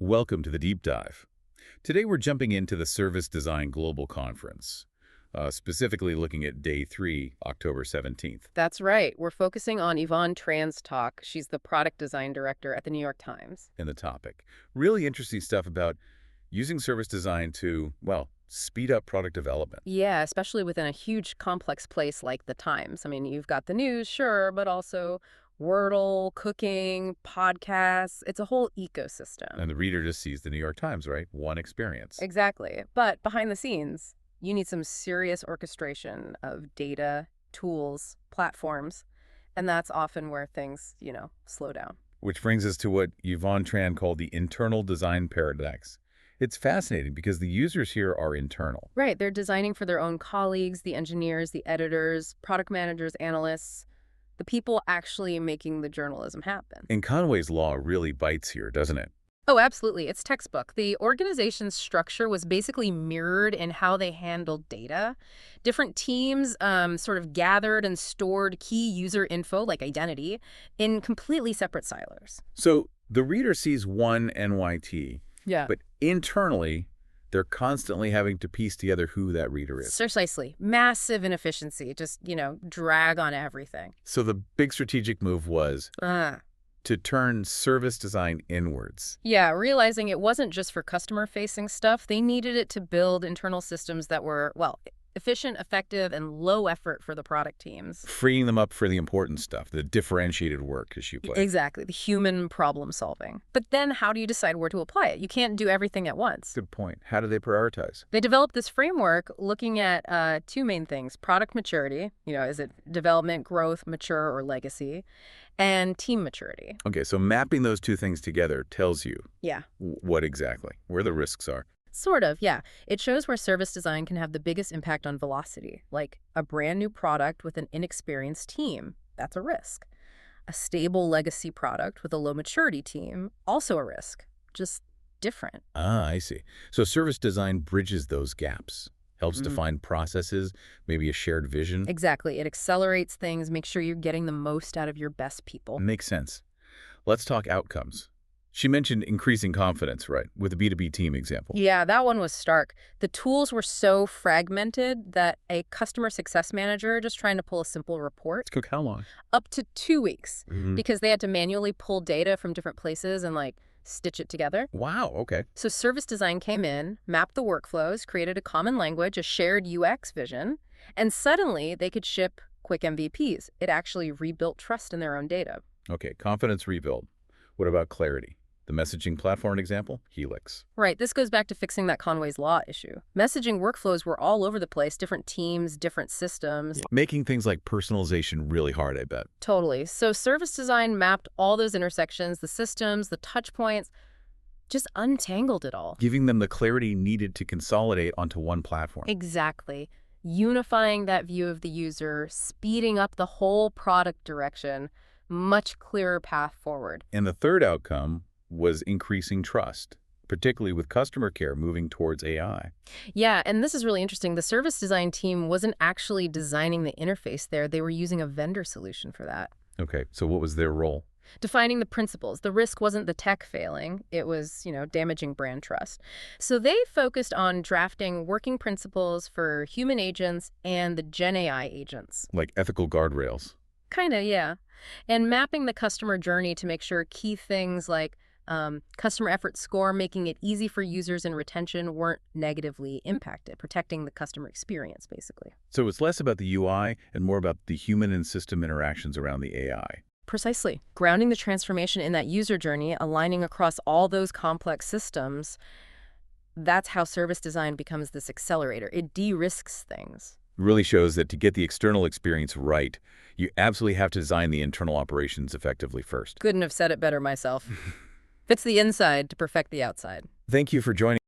Welcome to the Deep Dive. Today we're jumping into the Service Design Global Conference, specifically looking at Day 3, October 17th. That's right. We're focusing on Yvonne Tran's talk. She's the product design director at the New York Times. In the topic. Really interesting stuff about using service design to, well, speed up product development. Yeah, especially within a huge, complex place like the Times. I mean, you've got the news, sure, but also Wordle, cooking, podcasts. It's a whole ecosystem. And the reader just sees the New York Times, right? One experience. Exactly. But behind the scenes, you need some serious orchestration of data, tools, platforms, and that's often where things, slow down. Which brings us to what Yvonne Tran called the internal design paradox. It's fascinating because the users here are internal. Right. They're designing for their own colleagues, the engineers, the editors, product managers, analysts, the people actually making the journalism happen. And Conway's law really bites here, doesn't it? Oh, absolutely. It's textbook. The organization's structure was basically mirrored in how they handled data. Different teams sort of gathered and stored key user info, like identity, in completely separate silos. So the reader sees one NYT, Yeah. but internally, they're constantly having to piece together who that reader is. Precisely. Massive inefficiency. Just, drag on everything. So the big strategic move was to turn service design inwards. Yeah, realizing it wasn't just for customer-facing stuff. They needed it to build internal systems that were, efficient, effective, and low effort for the product teams. Freeing them up for the important stuff, the differentiated work, as you put it. Exactly, the human problem solving. But then how do you decide where to apply it? You can't do everything at once. Good point. How do they prioritize? They developed this framework looking at two main things: product maturity, is it development, growth, mature, or legacy, and team maturity. Okay, so mapping those two things together tells you Yeah. what exactly, where the risks are. Sort of, yeah. It shows where service design can have the biggest impact on velocity, like a brand new product with an inexperienced team. That's a risk. A stable legacy product with a low maturity team, also a risk, just different. Ah, I see. So service design bridges those gaps, helps define processes, maybe a shared vision. Exactly. It accelerates things, makes sure you're getting the most out of your best people. Makes sense. Let's talk outcomes. She mentioned increasing confidence, right, with the B2B team example. Yeah, that one was stark. The tools were so fragmented that a customer success manager just trying to pull a simple report Took how long? up to 2 weeks because they had to manually pull data from different places and stitch it together. Wow, okay. So service design came in, mapped the workflows, created a common language, a shared UX vision, and suddenly they could ship quick MVPs. It actually rebuilt trust in their own data. Okay, confidence rebuild. What about clarity? The messaging platform example, Helix. Right, this goes back to fixing that Conway's Law issue. Messaging workflows were all over the place, different teams, different systems. Making things like personalization really hard, I bet. Totally. So service design mapped all those intersections, the systems, the touch points, just untangled it all. Giving them the clarity needed to consolidate onto one platform. Exactly. Unifying that view of the user, speeding up the whole product direction, much clearer path forward. And the third outcome was increasing trust, particularly with customer care moving towards AI. Yeah, and this is really interesting. The service design team wasn't actually designing the interface there. They were using a vendor solution for that. Okay, so what was their role? Defining the principles. The risk wasn't the tech failing. It was, damaging brand trust. So they focused on drafting working principles for human agents and the Gen AI agents. Like ethical guardrails. Kind of, yeah. And mapping the customer journey to make sure key things like customer effort score, making it easy for users and retention weren't negatively impacted, protecting the customer experience, basically. So it's less about the UI and more about the human and system interactions around the AI. Precisely. Grounding the transformation in that user journey, aligning across all those complex systems, that's how service design becomes this accelerator. It de-risks things. It really shows that to get the external experience right, you absolutely have to design the internal operations effectively first. Couldn't have said it better myself. Fits the inside to perfect the outside. Thank you for joining